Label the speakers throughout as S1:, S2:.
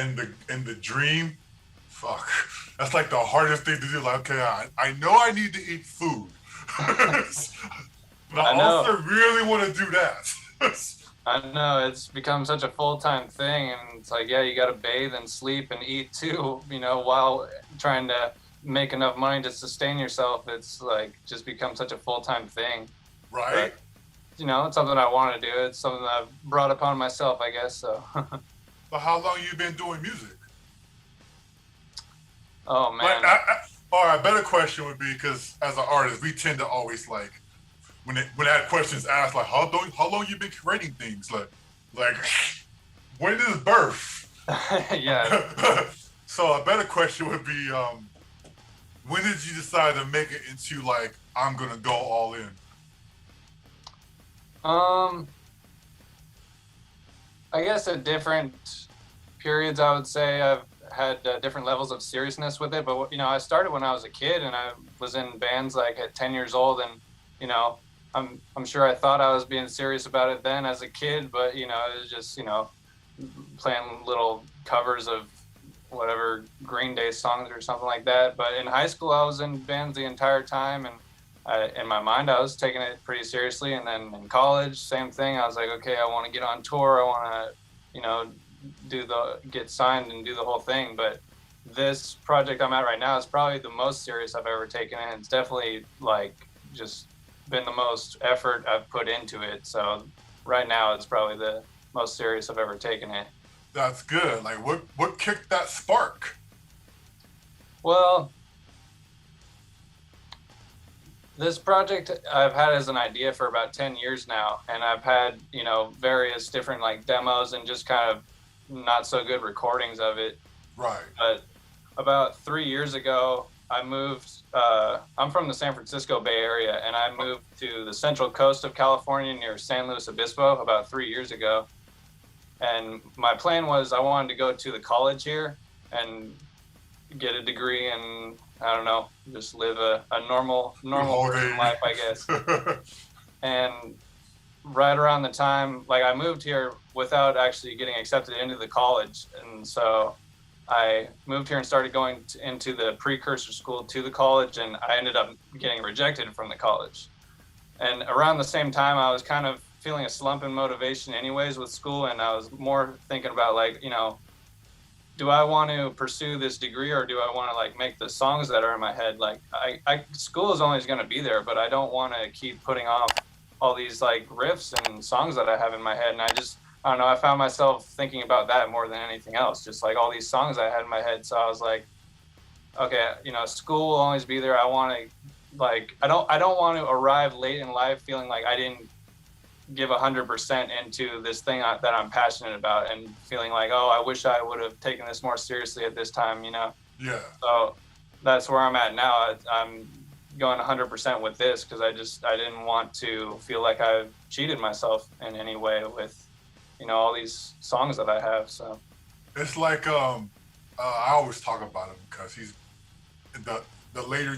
S1: in the dream, fuck, that's like the hardest thing to do. Like, okay, I know I need to eat food, but I
S2: I know.
S1: also really want to do that.
S2: I know it's become such a full-time thing, and it's like, yeah, you got to bathe and sleep and eat too, while trying to make enough money to sustain yourself. It's like just become such a full-time thing.
S1: Right?
S2: But, it's something I want to do. It's something that I've brought upon myself, I guess. So,
S1: But how long you been doing music?
S2: oh
S1: Like,
S2: man.
S1: all right, better question would be because as an artist, we tend to always like when that question's asked, like how long you been creating things, like when is birth?
S2: Yeah.
S1: So a better question would be, when did you decide to make it into like I'm gonna go all in?
S2: Um, I guess at different periods, I would say I've had different levels of seriousness with it. But I started when I was a kid, and I was in bands like at 10 years old, and I'm sure I thought I was being serious about it then as a kid, but it was just playing little covers of whatever Green Day songs or something like that. But in high school, I was in bands the entire time, and in my mind, I was taking it pretty seriously. And then in college, same thing. I was like, okay, I want to get on tour. I want to, get signed and do the whole thing. But this project I'm at right now is probably the most serious I've ever taken it. It's definitely like just been the most effort I've put into it. So right now, it's probably the most serious I've ever taken it.
S1: That's good. Like what kicked that spark?
S2: Well, this project I've had as an idea for about 10 years now, and I've had, various different like demos and just kind of not so good recordings of it.
S1: Right.
S2: But about 3 years ago, I moved. I'm from the San Francisco Bay Area, and I moved to the central coast of California near San Luis Obispo about 3 years ago. And my plan was I wanted to go to the college here and get a degree and I don't know, just live a normal person life, I guess. And right around the time, like I moved here without actually getting accepted into the college. And so I moved here and started going into the precursor school to the college, and I ended up getting rejected from the college. And around the same time, I was kind of feeling a slump in motivation anyways with school, and I was more thinking about like, do I want to pursue this degree or do I want to like make the songs that are in my head? Like school is always going to be there, but I don't want to keep putting off all these like riffs and songs that I have in my head. And I don't know, I found myself thinking about that more than anything else, just like all these songs I had in my head. So I was like, okay, school will always be there. I want to like, I don't want to arrive late in life feeling like I didn't give 100% into this thing that I'm passionate about and feeling like, oh, I wish I would have taken this more seriously at this time,
S1: Yeah.
S2: So that's where I'm at now. I'm going 100% with this because I didn't want to feel like I've cheated myself in any way with, all these songs that I have. So
S1: it's like I always talk about him because he's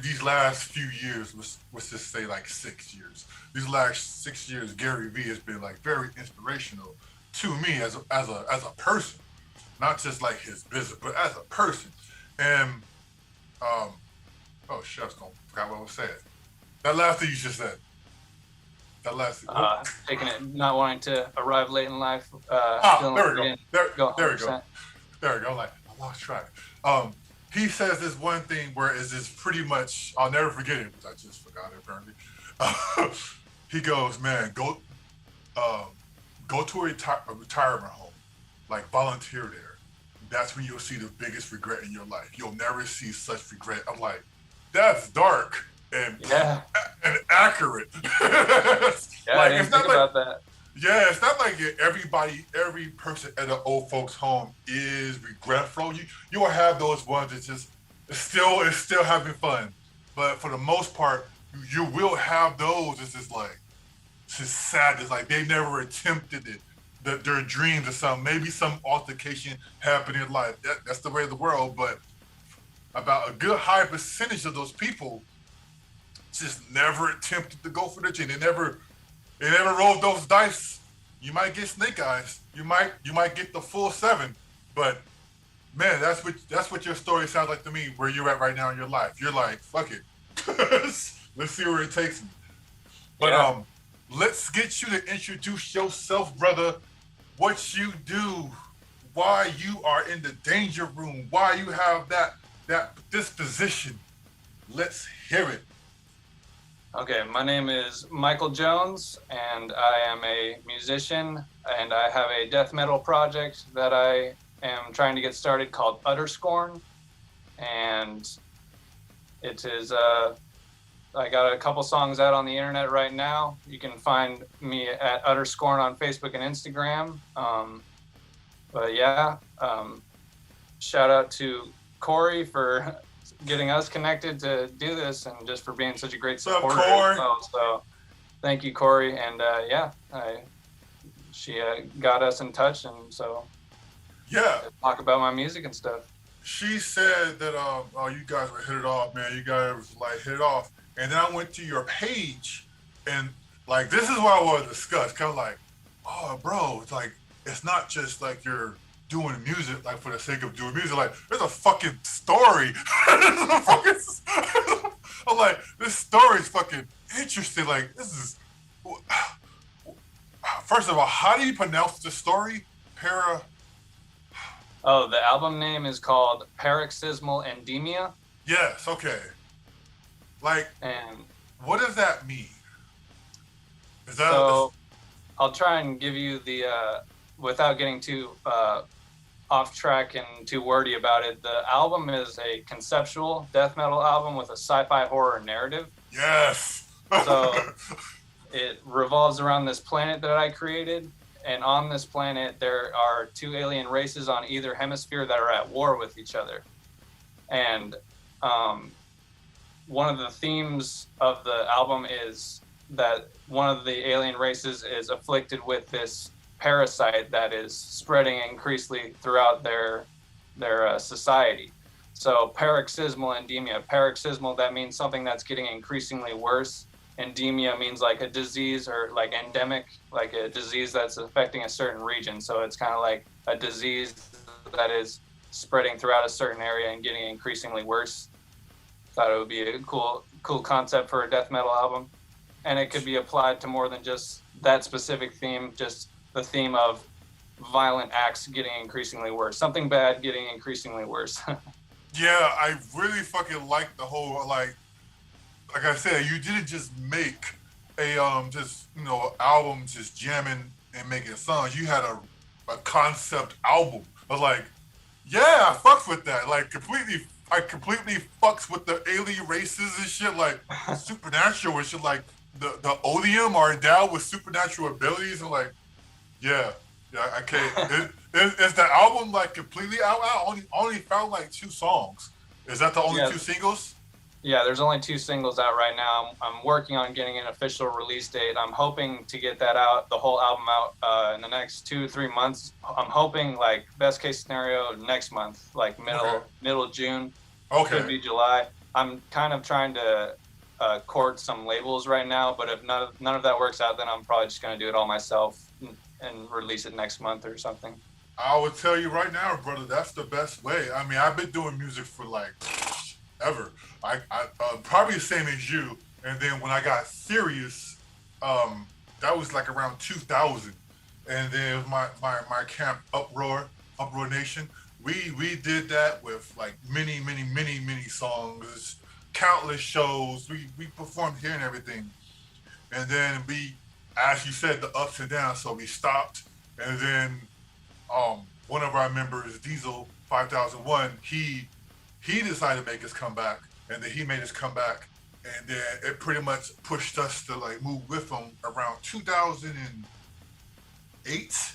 S1: these last few years, let's just say like 6 years. These last 6 years, Gary Vee has been like very inspirational to me as a person, not just like his business, but as a person. And oh shit, I forgot what I was saying. That last thing you just said. That last thing.
S2: Taking it, not wanting to arrive late in life.
S1: There we go. There we go.
S2: 100%.
S1: There we go. Like I lost track. He says this one thing where it's just pretty much, I'll never forget it, because I just forgot it apparently. He goes, man, go to a retirement home, like volunteer there. That's when you'll see the biggest regret in your life. You'll never see such regret. I'm like, that's dark and accurate.
S2: Yeah, I didn't think about that.
S1: Yeah, it's not like every person at an old folks' home is regretful. You'll have those ones that just still having fun, but for the most part, you will have those. It's just sad. It's like they never attempted it. Their dreams or maybe some altercation happened in life. That's the way of the world. But about a good high percentage of those people just never attempted to go for the dream. They never rolled those dice. You might get snake eyes. You might get the full 7, but Man, that's what your story sounds like to me. Where you're at right now in your life, you're like, fuck it, let's see where it takes me. But
S2: Yeah.
S1: let's get you to introduce yourself, brother. What you do, why you are in the danger room, why you have that disposition. Let's hear it.
S2: Okay, my name is Michael Jones, and I am a musician, and I have a death metal project that I am trying to get started called Scorn, and it is I got a couple songs out on the internet right now. You can find me at Scorn on Facebook and Instagram. But yeah, shout out to Corey for getting us connected to do this, and just for being such a great supporter as well. So thank you, Corey. And she got us in touch, and so
S1: yeah,
S2: talk about my music and stuff.
S1: She said that oh, you guys were hit it off, man. You guys like hit it off. And then I went to your page, and like this is what I want to discuss. Kind of like, oh, bro, it's like it's not just like you're doing music like for the sake of doing music. Like there's a fucking story. I'm like, this story is fucking interesting. Like this is. First of all, how do you pronounce the story?
S2: Oh, the album name is called Paroxysmal Endemia.
S1: Yes. Okay. Like, and what does that mean?
S2: Is that so? I'll try and give you the without getting too off track and too wordy about it. The album is a conceptual death metal album with a sci-fi horror narrative.
S1: Yes.
S2: So it revolves around this planet that I created, and on this planet there are two alien races on either hemisphere that are at war with each other, and one of the themes of the album is that one of the alien races is afflicted with this parasite that is spreading increasingly throughout their society. So paroxysmal endemia. Paroxysmal, that means something that's getting increasingly worse. Endemia means like a disease, or like endemic, like a disease that's affecting a certain region. So it's kind of like a disease that is spreading throughout a certain area and getting increasingly worse. Thought it would be a cool concept for a death metal album, and it could be applied to more than just that specific theme, just the theme of violent acts getting increasingly worse, something bad getting increasingly worse.
S1: Yeah, I really fucking like the whole like I said, you didn't just make a just album just jamming and making songs. You had a concept album. I was like, yeah, I fucks with that. Like I completely fucks with the alien races and shit, like supernatural and shit, like the Odium are endowed with supernatural abilities, and like, yeah, I can't. Is the album like completely out? I only found like 2 songs. Is that the only 2 singles?
S2: Yeah, there's only 2 singles out right now. I'm working on getting an official release date. I'm hoping to get that out, the whole album out in the next 2-3 months. I'm hoping, like, best case scenario, next month, like middle June.
S1: Okay.
S2: Could be July. I'm kind of trying to court some labels right now, but if none of that works out, then I'm probably just going to do it all myself and release it next month or something.
S1: I would tell you right now, brother, that's the best way. I mean, I've been doing music for like ever. I probably the same as you. And then when I got serious, that was like around 2000. And then my camp Uproar Nation. We did that with like many songs, countless shows. We performed here and everything. And then we, as you said, the ups and downs. So we stopped, and then one of our members, Diesel 5001, he decided to make his comeback, and then he made his comeback, and then it pretty much pushed us to like move with him around 2008,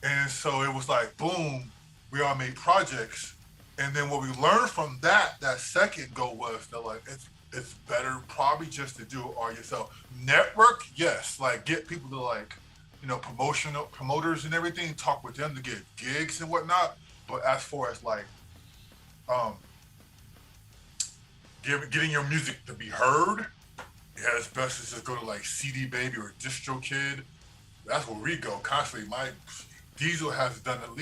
S1: and so it was like boom, we all made projects, and then what we learned from that second go was that like it's better probably just to do it all yourself. Network, yes, like get people to like promoters and everything, talk with them to get gigs and whatnot. But as far as like getting your music to be heard, yeah, it's best to just go to like CD Baby or DistroKid. That's where we go constantly. My Diesel has done at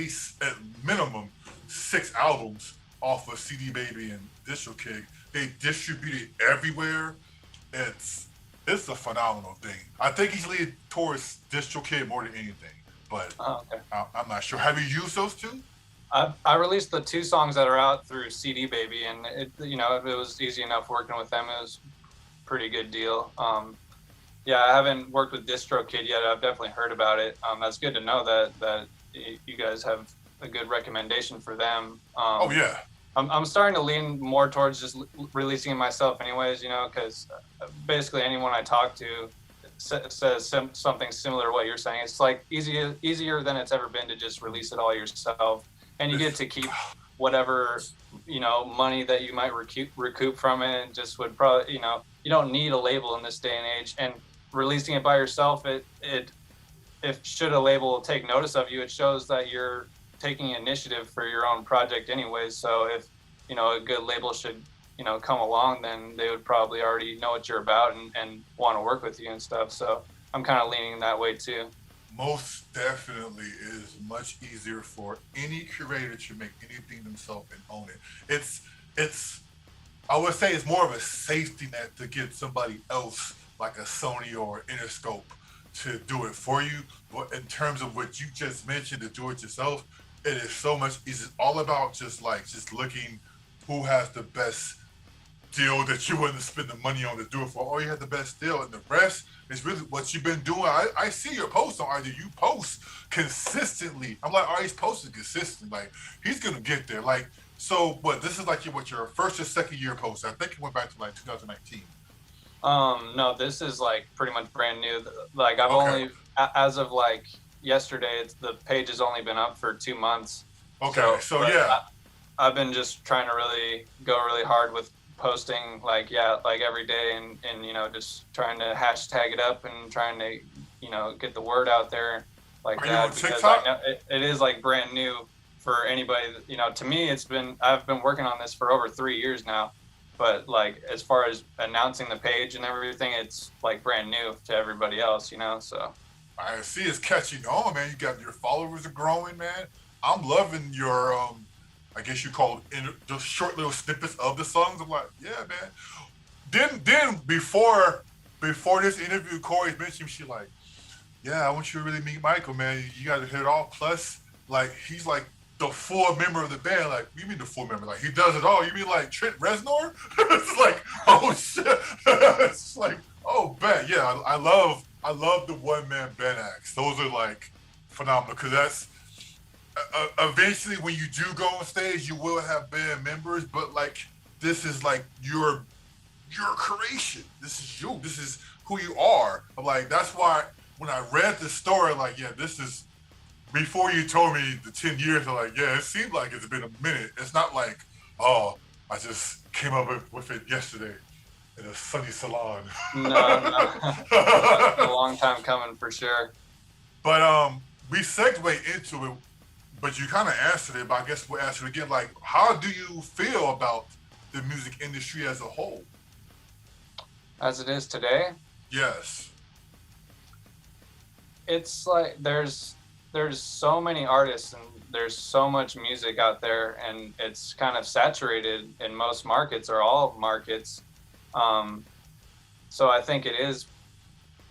S1: minimum 6 albums off of CD Baby and DistroKid. They distribute it everywhere. It's it's a phenomenal thing. I think he's leaning towards DistroKid more than anything, but
S2: Okay.
S1: I'm not sure. Have you used those two?
S2: I released the 2 songs that are out through CD Baby, and it was easy enough working with them. It was a pretty good deal. Yeah, I haven't worked with DistroKid yet. I've definitely heard about it. That's good to know that you guys have a good recommendation for them.
S1: Oh yeah.
S2: I'm starting to lean more towards just releasing it myself, anyways. Because basically anyone I talk to says something similar to what you're saying. It's like easier than it's ever been to just release it all yourself, and you get to keep whatever money that you might recoup from it. And just would probably you don't need a label in this day and age, and releasing it by yourself, if should a label take notice of you, it shows that you're taking initiative for your own project anyways. So if a good label should come along, then they would probably already know what you're about and want to work with you and stuff. So I'm kind of leaning that way too.
S1: Most definitely, it is much easier for any curator to make anything themselves and own it. It's I would say it's more of a safety net to get somebody else like a Sony or Interscope to do it for you. But in terms of what you just mentioned, to do it yourself, it is so much easier. It's all about just looking who has the best deal that you want to spend the money on to do it for. Oh, you had the best deal, and the rest is really what you've been doing. I see your posts on either you post consistently. I'm like, oh, he's posting consistently. Like he's gonna get there. Like so, what? This is like your first or second year post. I think it went back to like 2019.
S2: No, this is like pretty much brand new. Like I've only, as of like yesterday, the page has only been up for 2 months.
S1: Okay, so yeah.
S2: I've been just trying to really go really hard with posting like every day and just trying to hashtag it up and trying to get the word out there like
S1: Are
S2: that,
S1: you on
S2: because
S1: TikTok?
S2: I know it is like brand new for anybody. To me, I've been working on this for over 3 years now, but like as far as announcing the page and everything, it's like brand new to everybody else, so
S1: I see it's catching on, man. You got your followers are growing, man. I'm loving your I guess you call it just short little snippets of the songs. I'm like, yeah, man. Then before this interview, Corey mentioned she like, yeah, I want you to really meet Michael, man. You got to hit it off. Plus, like he's like the full member of the band. Like, you mean the full member? Like he does it all. You mean like Trent Reznor? It's like, oh shit. It's like, oh, bet. Yeah, I love the one man band acts. Those are like phenomenal because that's. Eventually, when you do go on stage, you will have band members, but like this is like your creation. This is you. This is who you are. I'm like, that's why when I read the story, like, yeah, this is before you told me the 10 years. I'm like, yeah, it seemed like it's been a minute. It's not like, oh, I just came up with it yesterday in a sunny salon.
S2: No. It's a long time coming for sure.
S1: But we segue into it. But you kind of answered it, but I guess we'll answer it again. Like, how do you feel about the music industry as a whole?
S2: As it is today?
S1: Yes.
S2: It's like there's so many artists and there's so much music out there, and it's kind of saturated in most markets or all markets. So I think it is,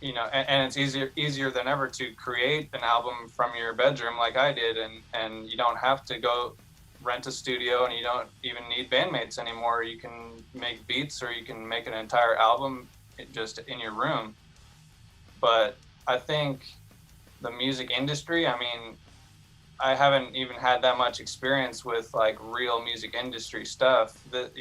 S2: and it's easier than ever to create an album from your bedroom like I did, and you don't have to go rent a studio, and you don't even need bandmates anymore. You can make beats, or you can make an entire album just in your room. But I think the music industry, I mean, I haven't even had that much experience with like real music industry stuff that,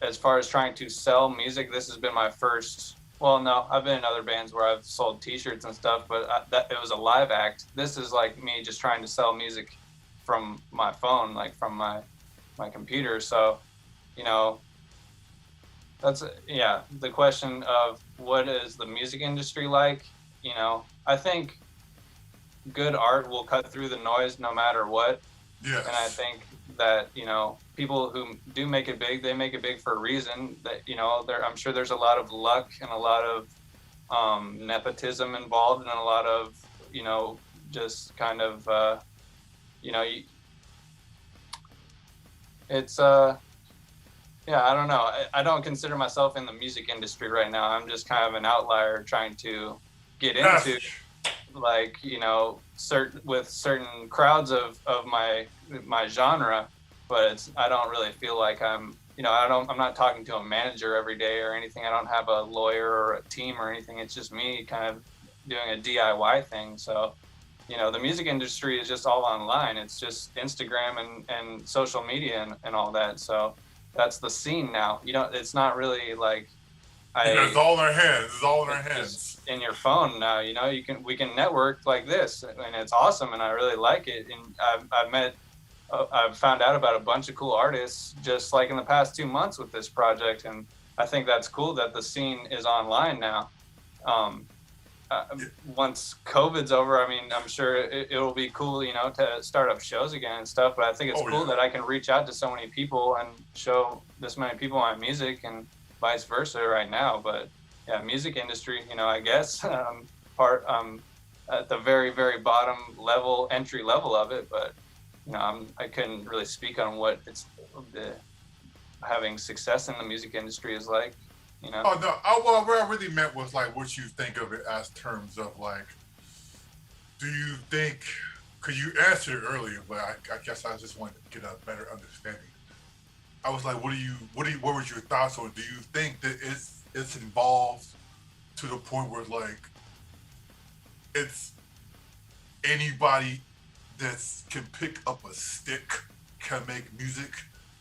S2: as far as trying to sell music, this has been my first. Well, no, I've been in other bands where I've sold T-shirts and stuff, but it was a live act. This is like me just trying to sell music from my phone, like from my computer. So, that's the question of what is the music industry like? I think good art will cut through the noise no matter what.
S1: Yes.
S2: And I think that, people who do make it big, they make it big for a reason. That, I'm sure there's a lot of luck and a lot of nepotism involved, and a lot of, just kind of, it's yeah, I don't know. I don't consider myself in the music industry right now. I'm just kind of an outlier trying to get into, like, you know, certain crowds of my genre, but I don't really feel like I'm, you know, I'm not talking to a manager every day or anything. I don't have a lawyer or a team or anything. It's just me kind of doing a DIY thing. So, you know, the music industry is just all online. It's just Instagram and social media and all that. So that's the scene now. You know, it's not really like
S1: It's all in our hands. It's all in our hands.
S2: In your phone now. You know, we can network like this, and it's awesome, and I really like it. And I've found out about a bunch of cool artists just like in the past 2 months with this project, and I think that's cool that the scene is online now. Once COVID's over, I mean, I'm sure it'll be cool, you know, to start up shows again and stuff. But I think it's cool that I can reach out to so many people and show this many people my music and vice versa right now. But yeah, music industry, you know, I guess at the very, very bottom level, entry level of it. But you know, I couldn't really speak on what having success in the music industry is like. You know?
S1: Oh no! Well, what I really meant was like what you think of it as terms of like, do you think? Because you answered it earlier, but I guess I just wanted to get a better understanding. I was like, what was your thoughts on? Do you think that it's involved to the point where like it's anybody that can pick up a stick can make music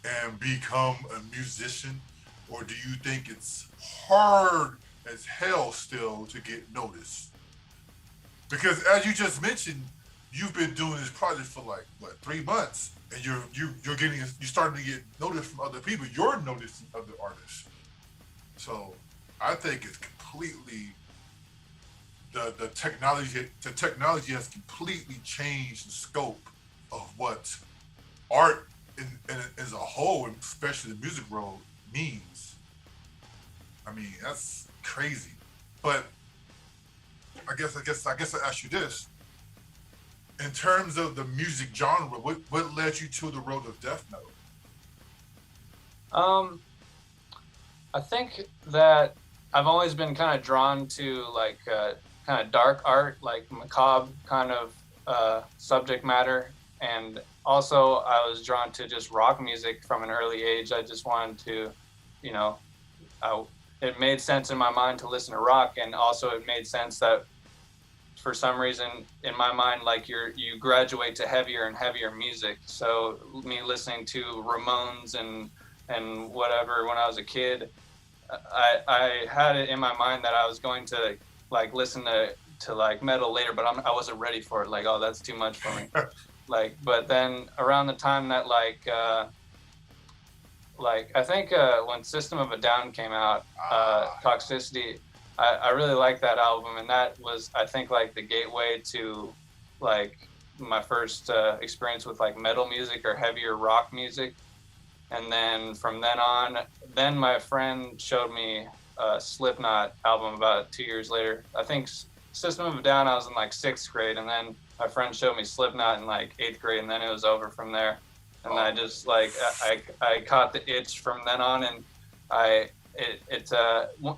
S1: and become a musician? Or do you think it's hard as hell still to get noticed? Because as you just mentioned, you've been doing this project for like what 3 months, and you're starting to get noticed from other people. You're noticing other artists. So I think it's completely the technology has completely changed the scope of what art as a whole, and especially the music world, means. I mean, that's crazy. But I guess I ask you this: in terms of the music genre, what led you to the road of death metal?
S2: I think that I've always been kind of drawn to like kind of dark art, like macabre kind of subject matter, and also I was drawn to just rock music from an early age. I just wanted to, you know, it made sense in my mind to listen to rock, and also it made sense that for some reason in my mind, like you graduate to heavier and heavier music. So me listening to Ramones and whatever when I was a kid, I had it in my mind that I was going to like listen to like metal later, but I wasn't ready for it. Like, oh, that's too much for me. Like, but then around the time that like I think when System of a Down came out, Toxicity, I really liked that album, and that was, I think, like the gateway to like my first experience with like metal music or heavier rock music. And then from then on, then my friend showed me a Slipknot album about 2 years later. I think System of a Down, I was in like 6th grade, and then my friend showed me Slipknot in like 8th grade, and then it was over from there. And I just like I caught the itch from then on, and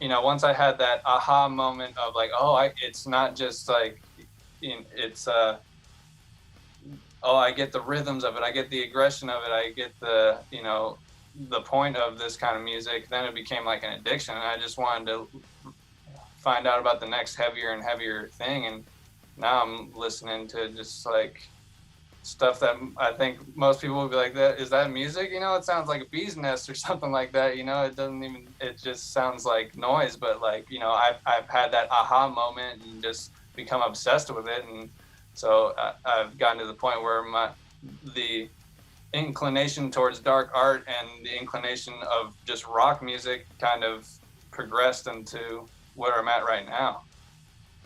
S2: you know, once I had that aha moment of like, oh, it's not just like, it's oh, I get the rhythms of it, I get the aggression of it, I get the, you know, the point of this kind of music. Then it became like an addiction, and I just wanted to find out about the next heavier and heavier thing. And now I'm listening to just like stuff that I think most people would be like, that is that music? You know, it sounds like a bee's nest or something like that. You know, it just sounds like noise. But like, you know, I've had that aha moment and just become obsessed with it. And so I've gotten to the point where the inclination towards dark art and the inclination of just rock music kind of progressed into where I'm at right now.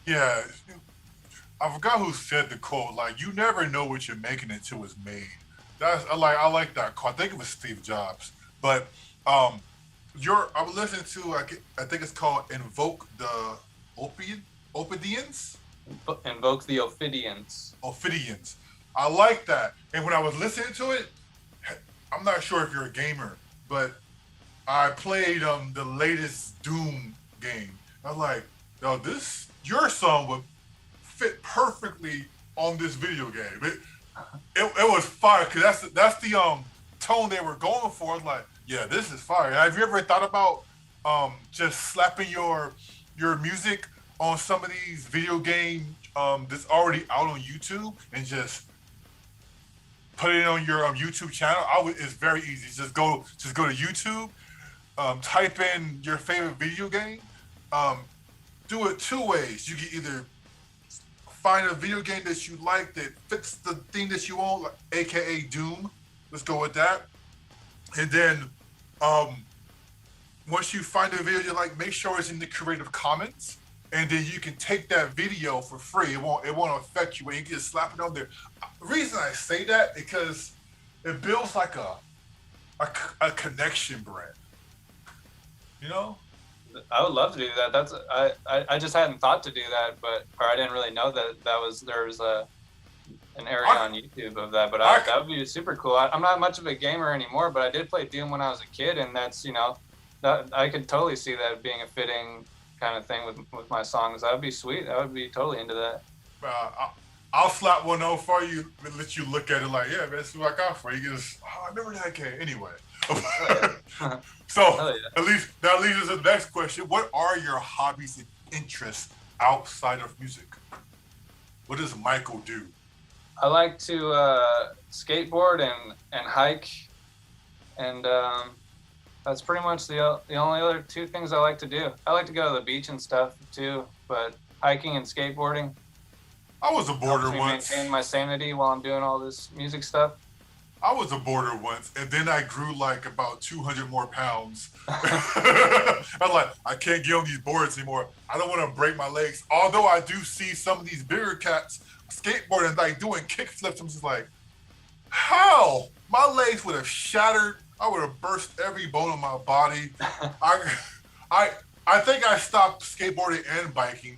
S1: Yeah. I forgot who said the quote, like, you never know what you're making until it's made. I like that quote. I think it was Steve Jobs. But I was listening to, I think it's called Invoke the Ophidians?
S2: Invoke the Ophidians.
S1: Ophidians. I like that. And when I was listening to it, I'm not sure if you're a gamer, but I played the latest Doom game. I was like, yo, your song would fit perfectly on this video game. It was fire because that's the tone they were going for. I was like, yeah, this is fire. Have you ever thought about just slapping your music on some of these video game that's already out on YouTube and just put it on your YouTube channel? It's very easy. Just go to YouTube, type in your favorite video game. Um, do it two ways. You can either find a video game that you like that fits the thing that you own, like, aka Doom. Let's go with that. And then once you find a video you like, make sure it's in the Creative Commons, and then you can take that video for free. It won't affect you when you can just slap it on there. The reason I say that because it builds like a connection brand. You know?
S2: I would love to do that. That's I just hadn't thought to do that, or I didn't really know that there was an area on YouTube of that. But that would be super cool. I'm not much of a gamer anymore, but I did play Doom when I was a kid, and that's that I could totally see that being a fitting kind of thing with my songs. That would be sweet. I would be totally into that.
S1: I'll slap one on for you and let you look at it like, yeah, that's what I got for you. Just, I remember that game. Anyway. So at least that leads us to the next question. What are your hobbies and interests outside of music? What does Michael do?
S2: I like to skateboard and hike, and that's pretty much the only other two things I like to do. I like to go to the beach and stuff too, but hiking and skateboarding.
S1: I was a boarder once.
S2: Maintain my sanity while I'm doing all this music stuff.
S1: I was a boarder once, and then I grew like about 200 more pounds. I'm like, I can't get on these boards anymore. I don't want to break my legs. Although I do see some of these bigger cats skateboarding, like doing kickflips. I'm just like, how? My legs would have shattered. I would have burst every bone in my body. I think I stopped skateboarding and biking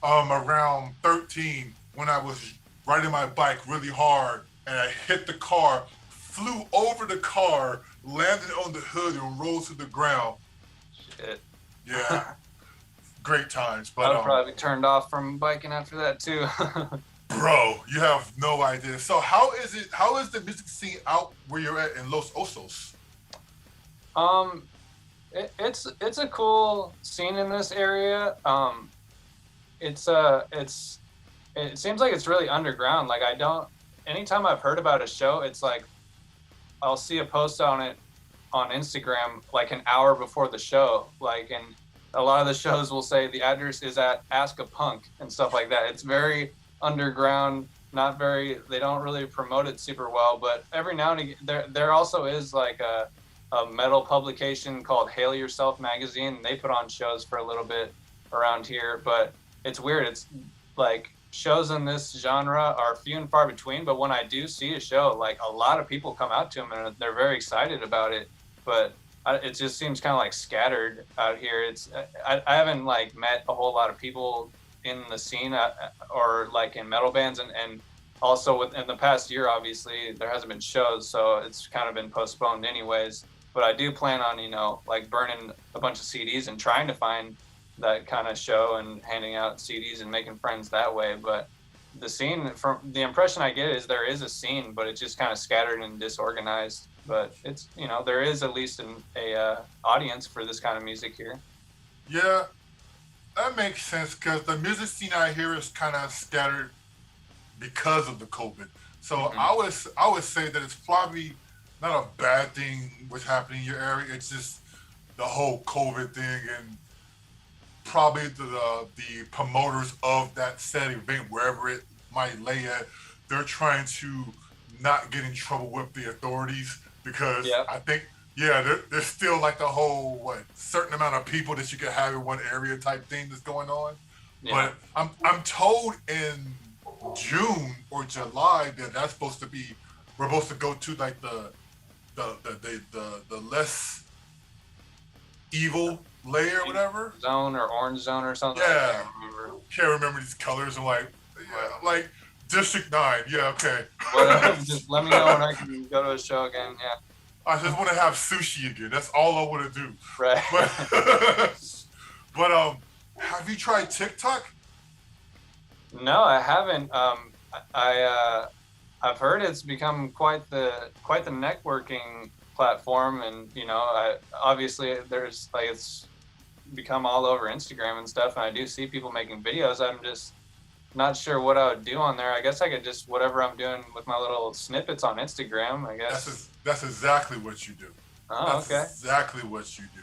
S1: around 13 when I was riding my bike really hard and I hit the car, flew over the car, landed on the hood, and rolled to the ground.
S2: Shit.
S1: Yeah. Great times. But
S2: I'll probably be turned off from biking after that too.
S1: Bro, you have no idea. So how is the music scene out where you're at in Los Osos?
S2: It's a cool scene in this area. It seems like it's really underground. Like anytime I've heard about a show, it's like I'll see a post on it on Instagram like an hour before the show. Like, and a lot of the shows will say the address is at Ask a Punk and stuff like that. It's very underground, they don't really promote it super well, but every now and again, there also is like a metal publication called Hail Yourself magazine. They put on shows for a little bit around here, but it's weird. It's like shows in this genre are few and far between, but when I do see a show, like a lot of people come out to them and they're very excited about it, but it just seems kind of like scattered out here. I haven't like met a whole lot of people in the scene or like in metal bands, and also within the past year, obviously there hasn't been shows, so it's kind of been postponed anyways. But I do plan on, like burning a bunch of CDs and trying to find that kind of show and handing out CDs and making friends that way. But the scene, from the impression I get, is there is a scene, but it's just kind of scattered and disorganized. But it's, there is at least a audience for this kind of music here.
S1: Yeah, that makes sense because the music scene out here is kind of scattered because of the COVID. So mm-hmm. I would say that it's probably not a bad thing what's happening in your area. It's just the whole COVID thing, and probably the promoters of that said event, wherever it might lay at, they're trying to not get in trouble with the authorities because I think, there's still like the whole certain amount of people that you can have in one area type thing that's going on. Yeah. But I'm told in June or July that's supposed to be, we're supposed to go to like the less evil layer or whatever
S2: zone or orange zone or something.
S1: Yeah, can't remember these colors. I'm like, like District 9. Yeah, okay.
S2: Just let me know when I can go to a show again. Yeah.
S1: I just want to have sushi again. That's all I want to do.
S2: Right.
S1: But have you tried TikTok?
S2: No, I haven't. I've heard it's become quite the networking platform, and obviously there's like it's become all over Instagram and stuff, and I do see people making videos. I'm just not sure what I would do on there. I guess I could just whatever I'm doing with my little snippets on Instagram, I guess.
S1: That's exactly what you do.
S2: Oh,
S1: That's
S2: okay.
S1: exactly what you do.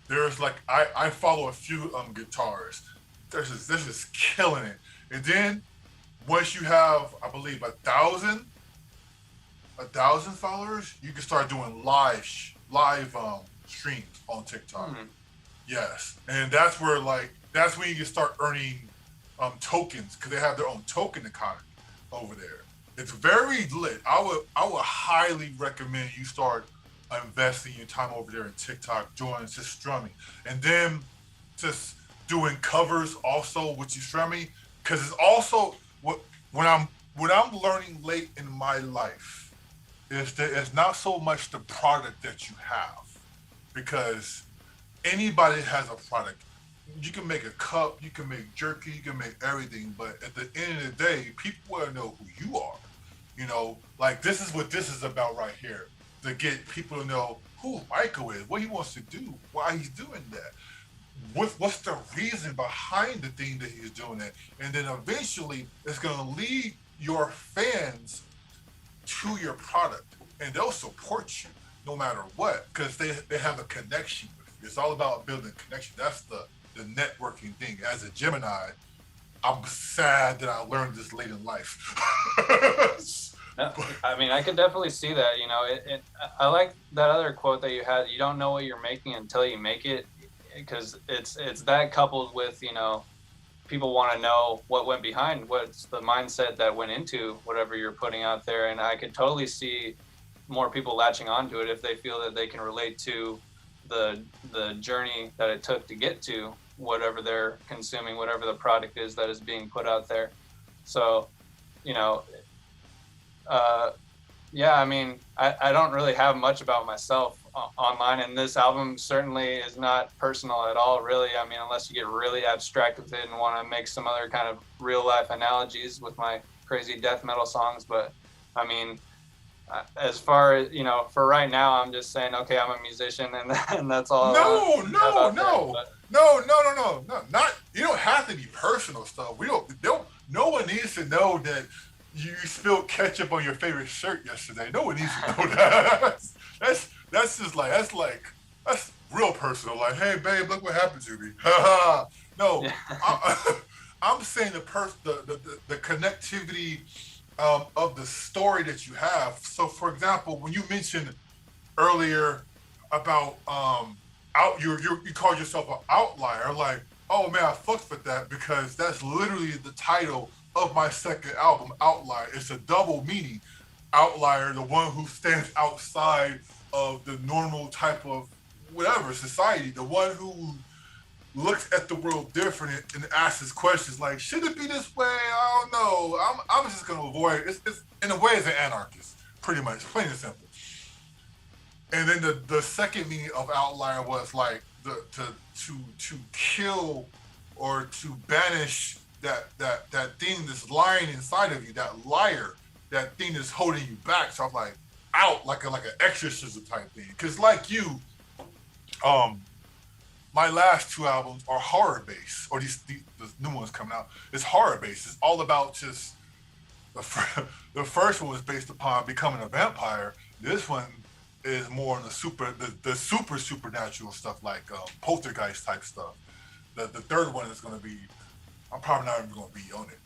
S1: There's like I follow a few guitarists. They're just killing it. And then once you have, I believe, 1,000 followers, you can start doing live streams on TikTok. Yes, and that's when you can start earning tokens, because they have their own token economy over there. It's very lit. I would highly recommend you start investing your time over there in TikTok, doing just strumming, and then just doing covers also with you strumming, because it's also when I'm learning late in my life is that it's not so much the product that you have, because anybody has a product. You can make a cup, you can make jerky, you can make everything, but at the end of the day, people want to know who you are. Like this is what this is about right here, to get people to know who Michael is, what he wants to do, why he's doing that. What's the reason behind the thing that he's doing it? And then eventually it's going to lead your fans to your product, and they'll support you no matter what, because they have a connection with you. It's all about building connection. That's the networking thing. As a Gemini, I'm sad that I learned this late in life.
S2: I mean, I could definitely see that. I like that other quote that you had. You don't know what you're making until you make it, because it's that coupled with people want to know what went behind, what's the mindset that went into whatever you're putting out there. And I could totally see more people latching onto it if they feel that they can relate to the journey that it took to get to whatever they're consuming, whatever the product is that is being put out there. So, I mean, I don't really have much about myself online, and this album certainly is not personal at all, really. I mean, unless you get really abstract with it and want to make some other kind of real life analogies with my crazy death metal songs. But I mean, as far as for right now, I'm just saying, okay, I'm a musician, and that's all.
S1: No, not. You don't have to be personal stuff. No one needs to know that you spilled ketchup on your favorite shirt yesterday. No one needs to know that. That's real personal. Like, hey babe, look what happened to me. No, yeah. I'm saying the connectivity of the story that you have. So, for example, when you mentioned earlier about you called yourself an outlier, like, oh man, I fucked with that, because that's literally the title of my second album, Outlier. It's a double meaning. Outlier, the one who stands outside of the normal type of whatever society, the one who looks at the world different and asks questions like, should it be this way? I don't know. I'm just gonna avoid it. It's in a way, it's an anarchist, pretty much, plain and simple. And then the second meaning of outlier was like to kill or to banish that thing that's lying inside of you, that liar, that thing that's holding you back. So I'm like out like an exorcism type thing. Because like you, my last two albums are horror based, or these new ones coming out. It's horror based. It's all about just the first one was based upon becoming a vampire. This one is more on the supernatural stuff, like poltergeist type stuff. The third one is going to be, I'm probably not even going to be on it.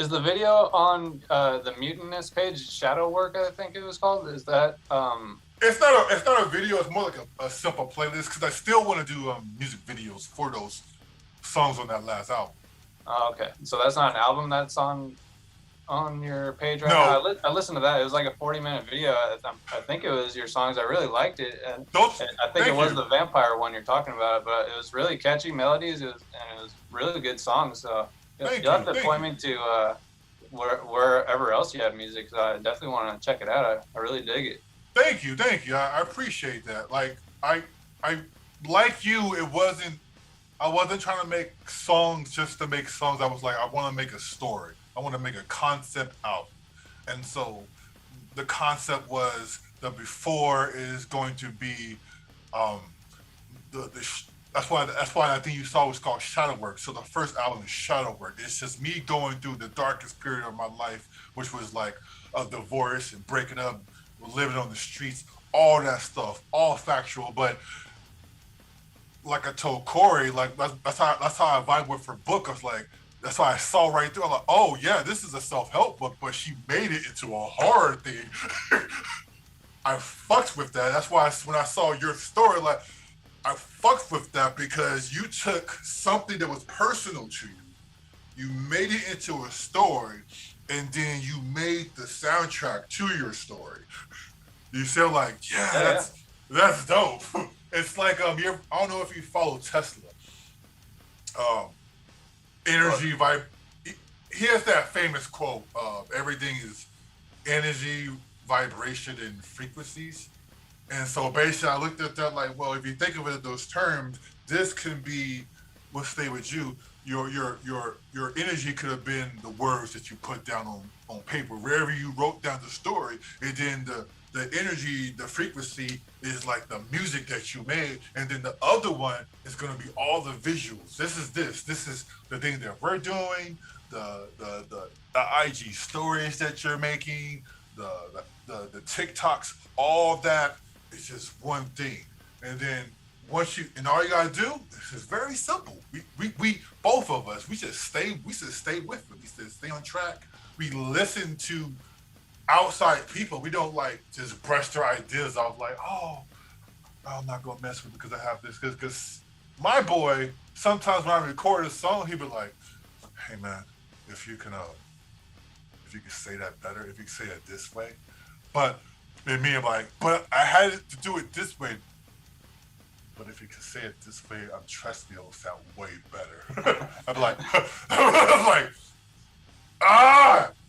S2: Is the video on the Mutinous page, Shadow Work, I think it was called? Is that?
S1: It's not a video. It's more like a simple playlist, because I still want to do music videos for those songs on that last album.
S2: Oh, okay. So that's not an album that's on your page right now? I listened to that. It was like a 40-minute video. I think it was your songs. I really liked it. And I think it was the vampire one you're talking about, but it was really catchy melodies. It was really good songs. So you'll have to point me to wherever else you have music. So I definitely want to check it out. I really dig it.
S1: Thank you, thank you. I appreciate that. Like I like you. It wasn't. I wasn't trying to make songs just to make songs. I was like, I want to make a story. I want to make a concept album, and so the concept was the before is going to be um, that's why I think you saw was called Shadow Work. So the first album is Shadow Work. It's just me going through the darkest period of my life, which was like a divorce and breaking up, living on the streets, all that stuff, all factual. But like I told Corey, like that's how I vibe with her book. I was like, that's why I saw right through. I'm like, oh yeah, this is a self-help book, but she made it into a horror thing. I fucked with that. That's why when I saw your story, like I fucked with that because you took something that was personal to you, you made it into a story, and then you made the soundtrack to your story. You feel like, yeah, that's dope. It's like I don't know if you follow Tesla. Energy vibe. He has that famous quote: "Everything is energy, vibration, and frequencies." And so basically, I looked at that like, well, if you think of it in those terms, this can be, we'll stay with you. Your energy could have been the words that you put down on paper, wherever you wrote down the story, and then the energy, the frequency is like the music that you made, and then the other one is going to be all the visuals. This is the thing that we're doing, the IG stories that you're making, the TikToks, all that is just one thing. And then all you gotta do is very simple. We both of us, we just stay with it. We just stay on track. We listen to outside people. We don't like just brush their ideas off like, oh, I'm not gonna mess with it because I have this. Because my boy, sometimes when I record a song, he'd be like, hey man, if you can say that better, if you can say it this way. But me, I'm like, but I had to do it this way. But if you can say it this way, I'm trusting it'll sound way better. I'm like,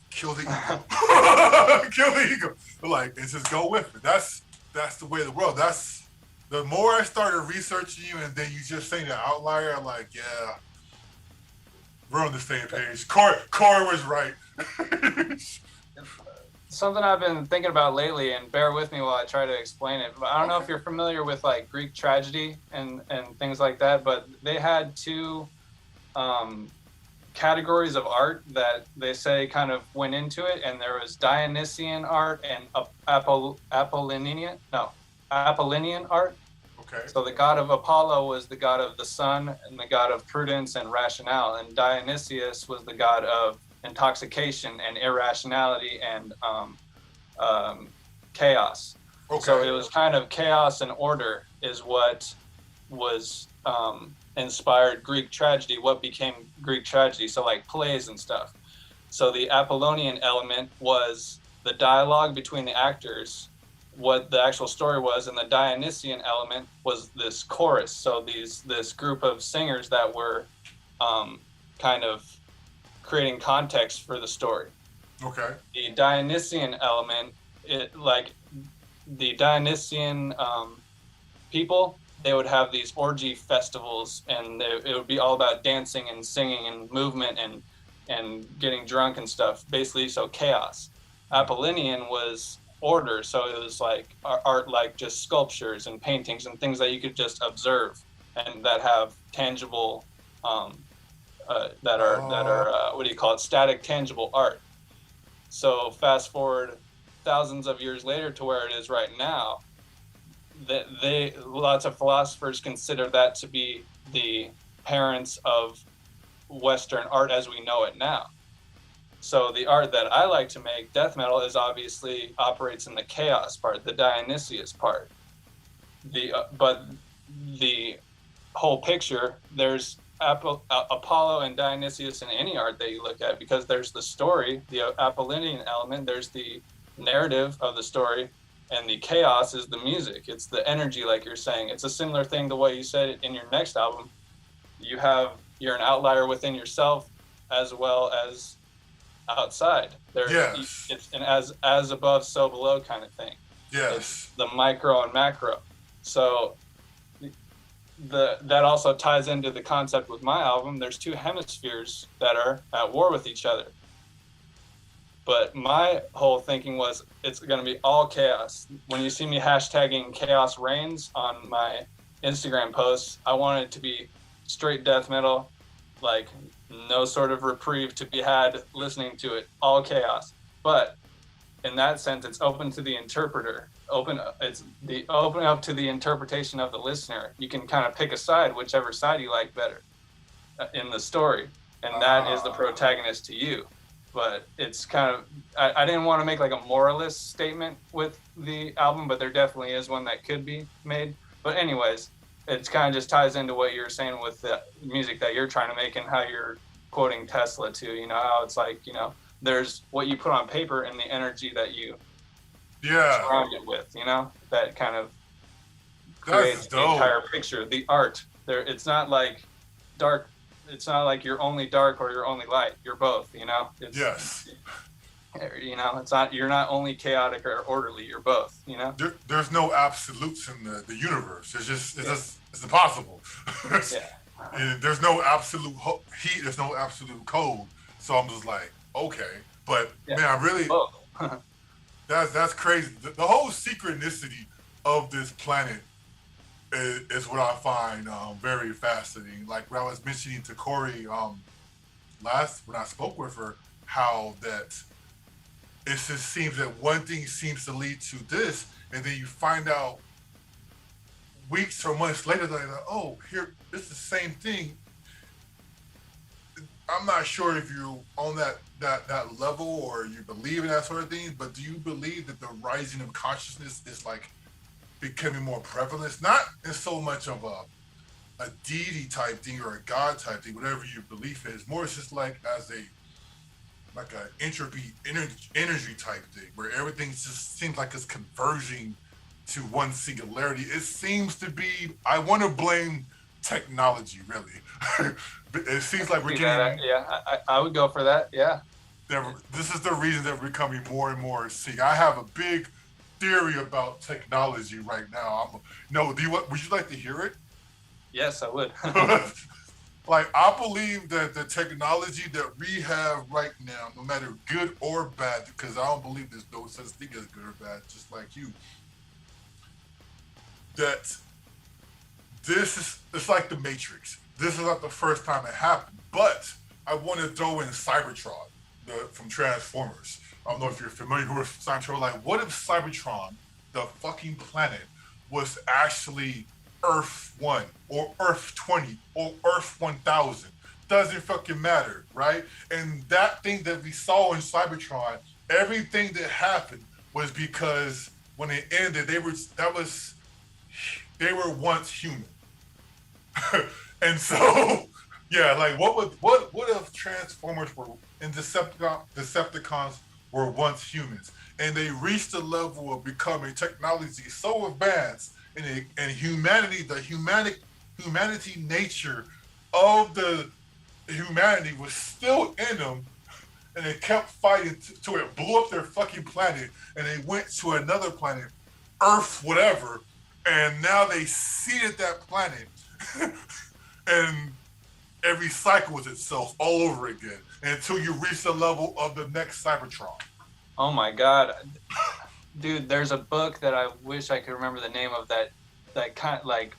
S1: kill the ego. Kill the ego. Like, and just go with it. That's the way of the world. That's the more I started researching you, and then you just saying the outlier. I'm like, yeah, we're on the same page. Corey was right.
S2: Something I've been thinking about lately, and bear with me while I try to explain it. But I don't know if you're familiar with like Greek tragedy and things like that, but they had two categories of art that they say kind of went into it, and there was Dionysian art and Apollinian art.
S1: Okay.
S2: So the god of Apollo was the god of the sun and the god of prudence and rationale, and Dionysius was the god of intoxication and irrationality and chaos. Okay. So it was kind of chaos and order is what was inspired Greek tragedy, what became Greek tragedy, so like plays and stuff. So the Apollonian element was the dialogue between the actors, what the actual story was, and the Dionysian element was this chorus, so this group of singers that were kind of creating context for the story.
S1: Okay.
S2: The Dionysian element, the Dionysian people, they would have these orgy festivals, and it would be all about dancing and singing and movement and getting drunk and stuff, basically, so chaos. Apollonian was order, so it was like art, like just sculptures and paintings and things that you could just observe and that have tangible that are static tangible art. So fast forward thousands of years later to where it is right now, that lots of philosophers consider that to be the parents of Western art as we know it now. So the art that I like to make, death metal, is obviously operates in the chaos part, the Dionysius part. But the whole picture, there's Apollo and Dionysius in any art that you look at, because there's the story, the Apollonian element, there's the narrative of the story, and the chaos is the music. It's the energy, like you're saying. It's a similar thing the way you said it in your next album. You're an outlier within yourself, as well as outside.
S1: Yes.
S2: It's an as above, so below kind of thing.
S1: Yes.
S2: It's the micro and macro. So that also ties into the concept with my album. There's two hemispheres that are at war with each other. But my whole thinking was it's going to be all chaos. When you see me hashtagging chaos reigns on my Instagram posts, I want it to be straight death metal, like no sort of reprieve to be had listening to it, all chaos. But in that sense, it's open to the interpreter. It's the open up to the interpretation of the listener. You can kind of pick a side, whichever side you like better in the story, and that is the protagonist to you. But it's kind of, I didn't want to make like a moralist statement with the album, but there definitely is one that could be made. But anyways, it kind of just ties into what you're saying with the music that you're trying to make and how you're quoting Tesla too. You know, how it's like, you know, there's what you put on paper and the energy that you surround it with, you know, that kind of creates the entire picture. The art there, it's not like dark. It's not like you're only dark or you're only light. You're both, you know.
S1: Yes.
S2: You know, it's not. You're not only chaotic or orderly. You're both. You know.
S1: There's no absolutes in the universe. It's impossible. There's no absolute heat. There's no absolute cold. So I'm just like, okay, but man, I really that's crazy. The whole synchronicity of this planet is what I find very fascinating. Like when I was mentioning to Corey last when I spoke with her, how that it just seems that one thing seems to lead to this, and then you find out weeks or months later that like, oh, here it's the same thing. I'm not sure if you're on that level or you believe in that sort of thing, but do you believe that the rising of consciousness is like becoming more prevalent, not in so much of a deity type thing or a god type thing, whatever your belief is, more it's just like as a entropy energy type thing where everything just seems like it's converging to one singularity. It seems to be, I want to blame technology really. It seems like we're getting
S2: I would go for that.
S1: This is the reason that we're becoming more and more sick. I have a big theory about technology right now. Would you like to hear it?
S2: Yes, I would.
S1: Like, I believe that the technology that we have right now, no matter good or bad, because I don't believe there's no such thing as good or bad, just like you, that it's like the Matrix. This is not the first time it happened, but I want to throw in Cybertron from Transformers. I don't know if you're familiar with Cybertron. Like, what if Cybertron, the fucking planet, was actually Earth 1 or Earth 20 or Earth 1000? Doesn't fucking matter, right? And that thing that we saw in Cybertron, everything that happened was because when it ended, they were once human. And so, yeah, like what if Transformers were and Decepticons were once humans, and they reached the level of becoming technology so advanced, and humanity, the humanity nature of the humanity was still in them, and they kept fighting till it blew up their fucking planet, and they went to another planet, Earth whatever, and now they seeded that planet, and every cycle was itself all over again until you reach the level of the next Cybertron.
S2: Oh my God. Dude, there's a book that I wish I could remember the name of that kind of like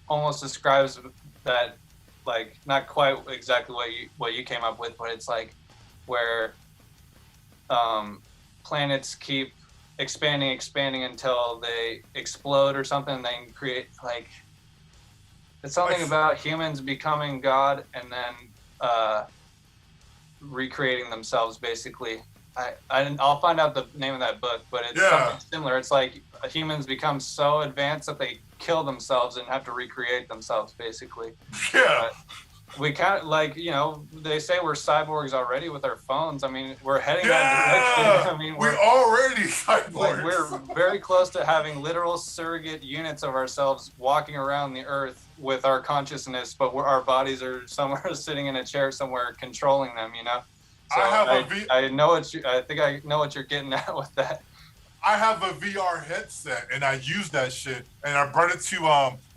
S2: almost describes that, like not quite exactly what you came up with, but it's like where planets keep expanding until they explode or something, and then create like it's something about humans becoming God and then recreating themselves basically. I'll find out the name of that book, but it's something similar. It's like humans become so advanced that they kill themselves and have to recreate themselves, basically.
S1: Yeah.
S2: But we kind of like, you know, they say we're cyborgs already with our phones. I mean, we're heading that direction. I mean,
S1: we're already cyborgs.
S2: Like, we're very close to having literal surrogate units of ourselves walking around the earth with our consciousness, but our bodies are somewhere sitting in a chair somewhere controlling them, you know? So
S1: I have
S2: I know what I think I know what you're getting at with that.
S1: I have a VR headset and I use that shit. And I brought it to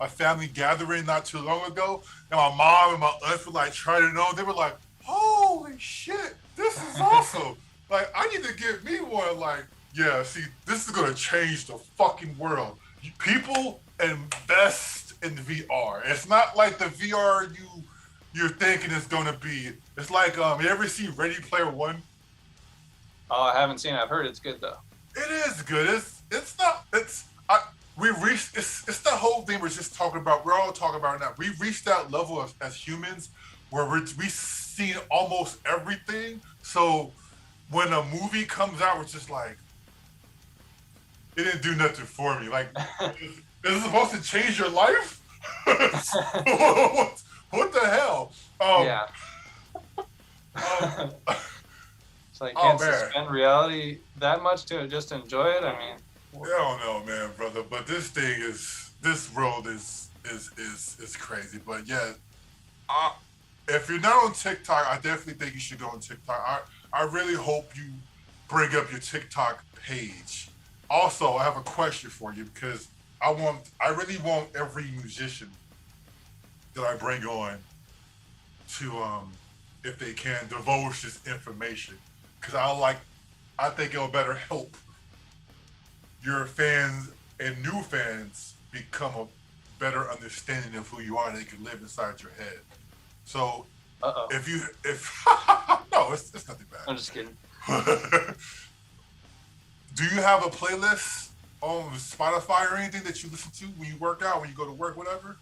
S1: a family gathering not too long ago. And my mom and my aunts were like trying to know. They were like, "Holy shit, this is awesome!" Like, I need to get me one. Like, yeah, see, this is gonna change the fucking world. People invest in VR. It's not like the VR you're thinking it's gonna be. It's like you ever see Ready Player One?
S2: Oh, I haven't seen it. I've heard it's good though.
S1: It is good. It's not. We reached. It's the whole thing we're just talking about. We're all talking about now. We reached that level as humans where we see almost everything. So when a movie comes out, we're just like, it didn't do nothing for me. Like, is it supposed to change your life? what the hell?
S2: Yeah. So I can't suspend reality that much to just enjoy it. I mean,
S1: I don't know, man, brother. But this world is crazy. But yeah, if you're not on TikTok, I definitely think you should go on TikTok. I really hope you bring up your TikTok page. Also, I have a question for you because I really want every musician that I bring on to, if they can, divulge this information. Because I think it'll better help your fans and new fans become a better understanding of who you are. They can live inside your head. So if no, it's nothing bad.
S2: I'm just kidding.
S1: Do you have a playlist on Spotify or anything that you listen to when you work out, when you go to work, whatever?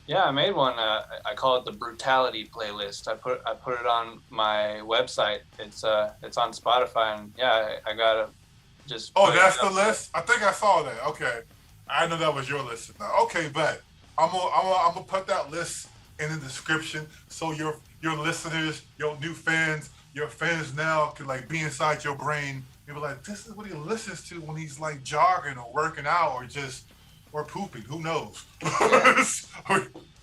S2: Yeah, I made one. I call it the Brutality playlist. I put it on my website. It's on Spotify, and yeah, I gotta just.
S1: Oh, that's the list. I think I saw that. Okay, I know that was your list now. Okay, but I'm gonna put that list in the description so your listeners, your new fans, your fans now can like be inside your brain. They be like, this is what he listens to when he's like jogging or working out or pooping. Who knows?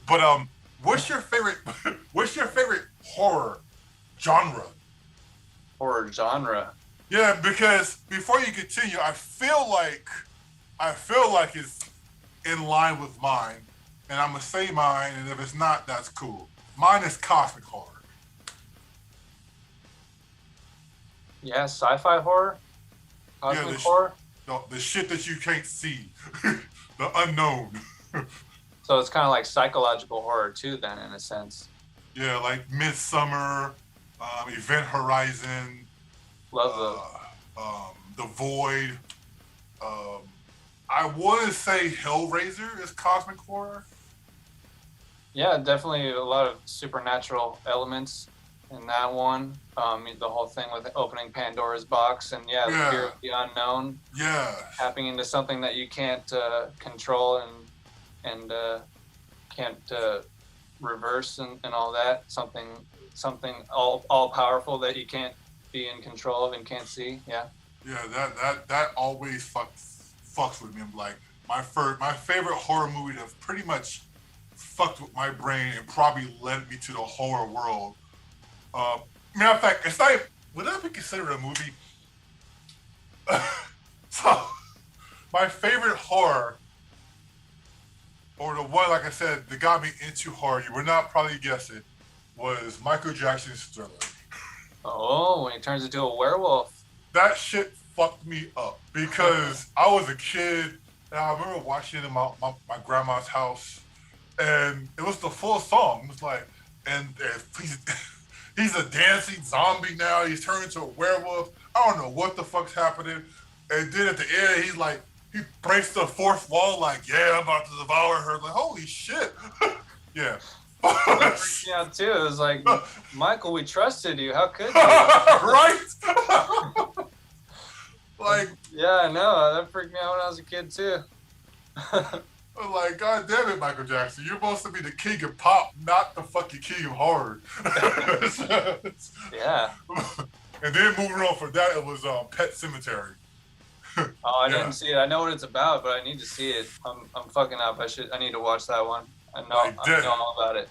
S1: But what's your favorite horror genre?
S2: Horror genre.
S1: Yeah, because before you continue, I feel like it's in line with mine, and I'm gonna say mine, and if it's not, that's cool. Mine is cosmic horror.
S2: Yeah, sci-fi horror. Cosmic horror.
S1: The shit that you can't see, the unknown.
S2: So it's kind of like psychological horror too, then, in a sense.
S1: Yeah, like Midsummer, Event Horizon.
S2: Love
S1: The Void. I want to say Hellraiser is cosmic horror.
S2: Yeah, definitely a lot of supernatural elements in that one. The whole thing with opening Pandora's box and the fear of the unknown.
S1: Yeah.
S2: Tapping into something that you can't control and can't reverse and all that. Something all powerful that you can't be in control of and can't see. Yeah.
S1: Yeah, that always fucks with me. I'm like, my favorite horror movie that pretty much fucked with my brain and probably led me to the horror world. Matter of fact, it's not. Would that be considered a movie? So, my favorite horror, or the one, like I said, that got me into horror, you would not probably guess it, was Michael Jackson's Thriller.
S2: Oh, when he turns into a werewolf.
S1: That shit fucked me up because I was a kid and I remember watching it in my grandma's house, and it was the full song. It was like, and he's a dancing zombie now. He's turned into a werewolf. I don't know what the fuck's happening. And then at the end, he breaks the fourth wall like, yeah, I'm about to devour her. Like, holy shit. Yeah.
S2: That freaked me out too. It was like, Michael, we trusted you. How could you?
S1: Right? Like,
S2: yeah, I know. That freaked me out when I was a kid too.
S1: I'm like, God damn it, Michael Jackson. You're supposed to be the king of pop, not the fucking king of horror.
S2: Yeah.
S1: And then moving on from that, it was Pet Cemetery.
S2: Oh, I didn't see it. I know what it's about, but I need to see it. I'm fucking up. I need to watch that one. I know all about it.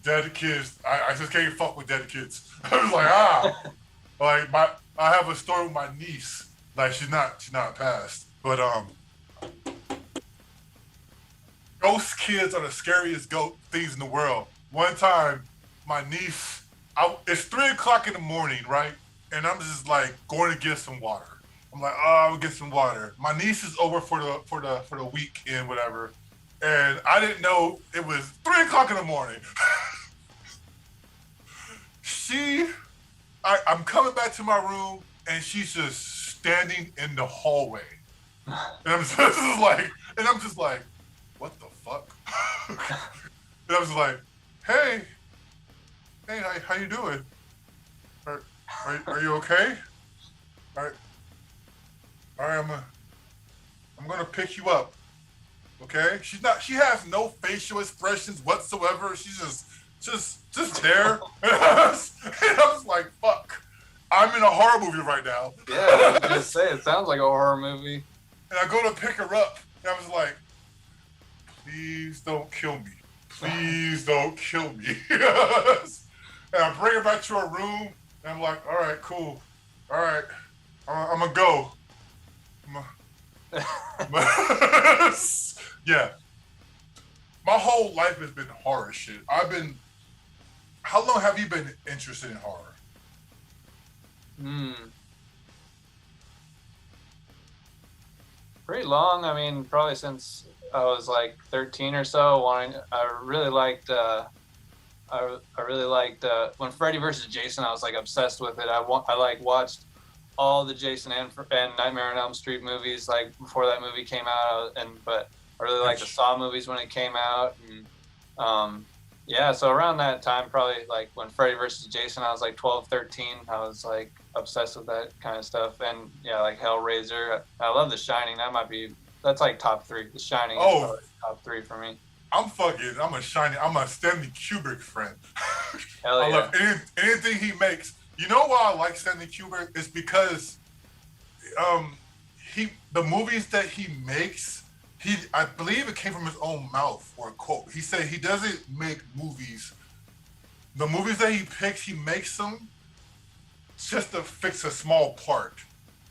S1: Dead kids. I just can't fuck with dead kids. I was like, Like I have a story with my niece. Like she's not passed, but ghost kids are the scariest ghost things in the world. One time, my niece, it's 3 o'clock in the morning, right? And I'm just like going to get some water. I'm like, oh, I'll get some water. My niece is over for the weekend, whatever. And I didn't know it was 3 o'clock in the morning. I'm coming back to my room and she's just standing in the hallway. And I'm just like, what the fuck? And I was like, hey, how you doing? Are you okay? All right, I'm gonna pick you up. Okay? She has no facial expressions whatsoever. She's just there. And I was like, fuck. I'm in a horror movie right now.
S2: Yeah, I was gonna say, it sounds like a horror movie.
S1: And I go to pick her up, and I was like, please don't kill me. Please don't kill me. And I bring her back to her room, and I'm like, all right, cool. All right, I'm gonna go. Yeah. My whole life has been horror shit. How long have you been interested in horror?
S2: Pretty long. I mean, probably since I was like 13 or so. I really liked when Freddy vs. Jason. I was like obsessed with it. I like watched all the Jason and Nightmare on Elm Street movies like before that movie came out, but I really liked the Saw movies when it came out. And yeah, so around that time, probably like when Freddy vs. Jason, I was like 12, 13. I was like obsessed with that kind of stuff. And yeah, like Hellraiser. I love The Shining. That's like top 3. The Shining is probably top 3 for me.
S1: I'm a Stanley Kubrick friend.
S2: Hell yeah.
S1: I love anything he makes. You know why I like Stanley Kubrick? It's because the movies that he makes, I believe it came from his own mouth or a quote. He said he doesn't make movies. The movies that he picks, he makes them just to fix a small part.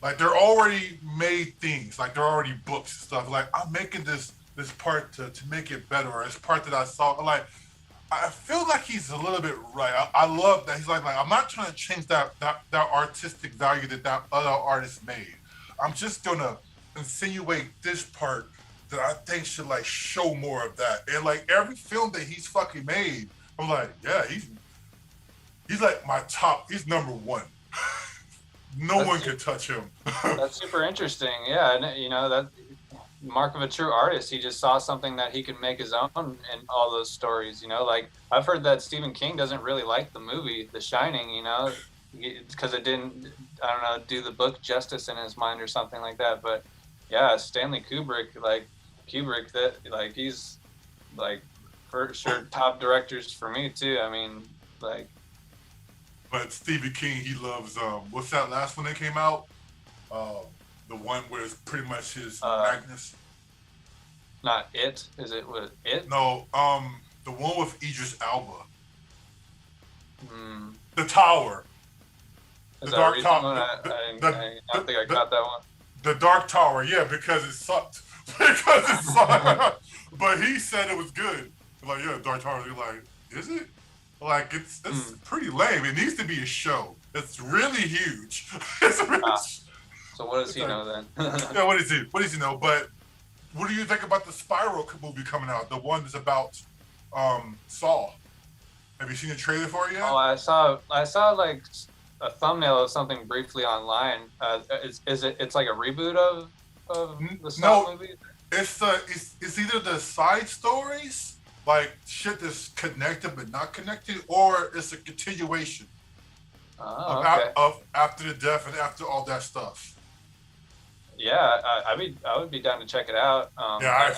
S1: Like they're already made things. Like they're already books and stuff. Like I'm making this part to make it better, or this part that I saw. Like I feel like he's a little bit right. I love that he's like I'm not trying to change that artistic value that other artist made. I'm just gonna insinuate this part that I think should like show more of that. And like every film that he's fucking made, I'm like, yeah, he's like my top. He's number one. No one can touch him.
S2: That's super interesting. Yeah, and you know that mark of a true artist. He just saw something that he could make his own in all those stories. You know, like I've heard that Stephen King doesn't really like the movie The Shining. You know, because it didn't, I don't know, do the book justice in his mind or something like that. But yeah, Stanley Kubrick, that like he's like for sure top directors for me too. I mean, like.
S1: But Stephen King, he loves what's that last one that came out? The one where it's pretty much his Magnus.
S2: Not It. Is it with It?
S1: No, the one with Idris Elba. The Tower.
S2: Is the Dark Tower. I don't think I got that one.
S1: The Dark Tower, yeah, because it sucked. But he said it was good. Like, yeah, Dark Tower. You're like, is it? Like it's pretty lame. It needs to be a show. It's really huge.
S2: So what does he know then?
S1: Yeah, what does he know? But what do you think about the Spiral movie coming out? The one that's about Saw. Have you seen the trailer for it yet?
S2: Oh, I saw like a thumbnail of something briefly online. It's like a reboot of the Saw movie?
S1: It's either the side stories, like shit that's connected but not connected, or it's a continuation of after the death and after all that stuff.
S2: Yeah, I would be down to check it out. I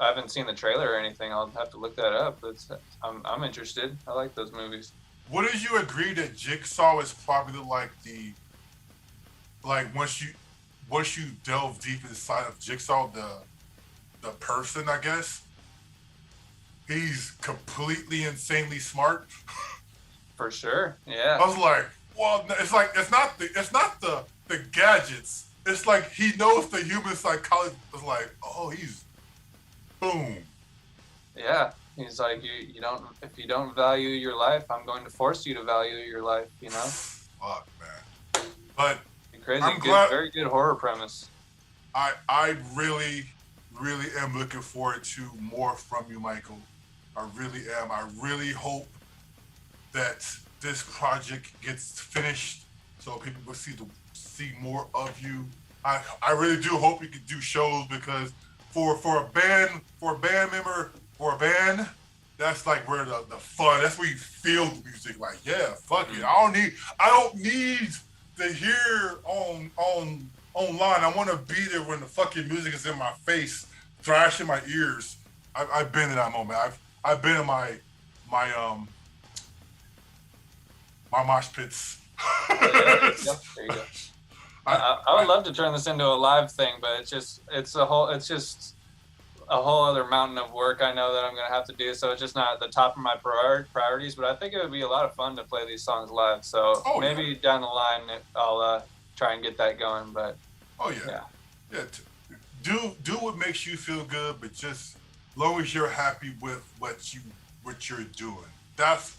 S2: haven't seen the trailer or anything. I'll have to look that up. I'm interested. I like those movies.
S1: Wouldn't you agree that Jigsaw is probably once you delve deep inside of Jigsaw, the person, I guess, he's completely insanely smart.
S2: For sure, yeah.
S1: I was like, Well, it's not the gadgets. It's like he knows the human psychology. It's like, oh, he's boom.
S2: Yeah, he's like, you don't, if you don't value your life, I'm going to force you to value your life. You know.
S1: Fuck, man. But
S2: Crazy,
S1: I'm glad.
S2: Very good horror premise.
S1: I really, really am looking forward to more from you, Michael. I really am. I really hope that this project gets finished so people will see more of you. I really do hope you can do shows because for a band member, for a band, that's like where the fun, that's where you feel the music. Like, yeah, fuck it. I don't need to hear online. I want to be there when the fucking music is in my face, thrash in my ears. I've been in that moment. I've been in my mosh pits.
S2: There you go. I would love to turn this into a live thing, but it's just a whole other mountain of work I know that I'm gonna have to do. So it's just not at the top of my priorities. But I think it would be a lot of fun to play these songs live. So maybe down the line I'll try and get that going. But
S1: yeah. Do what makes you feel good, but just as long as you're happy with what you're doing. That's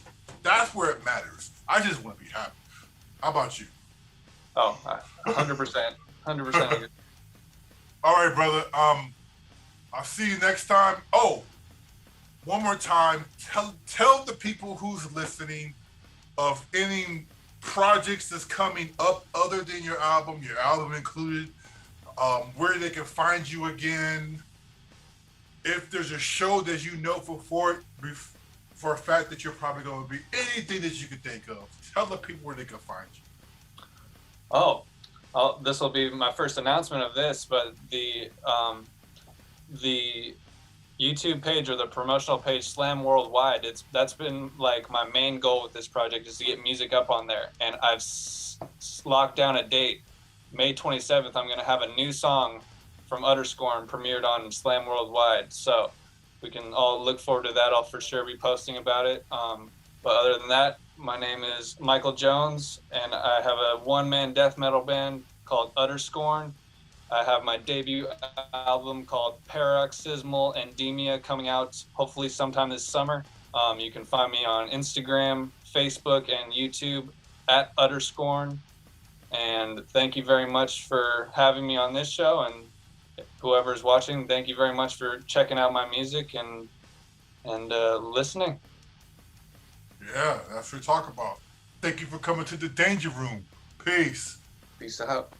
S1: where it matters. I just want to be happy. How about you?
S2: Oh, 100%, 100% agree.
S1: All right, brother. I'll see you next time. Oh, one more time. Tell the people who's listening of any projects that's coming up other than your album included, where they can find you again. If there's a show that you know for a fact that you're probably going to be, anything that you can think of, tell the people where they can find you.
S2: This will be my first announcement of this, but the YouTube page or the promotional page Slam Worldwide, that's been like my main goal with this project, is to get music up on there, and I've locked down a date. May 27th, I'm going to have a new song from Scorn premiered on Slam Worldwide, so we can all look forward to that. I'll for sure be posting about it. But other than that, my name is Michael Jones, and I have a one-man death metal band called Scorn. I have my debut album called Paroxysmal Endemia coming out hopefully sometime this summer. You can find me on Instagram, Facebook, and YouTube at Scorn. And thank you very much for having me on this show. And whoever's watching, thank you very much for checking out my music and listening.
S1: Yeah, that's what we talk about. Thank you for coming to the Danger Room. Peace.
S2: Peace out.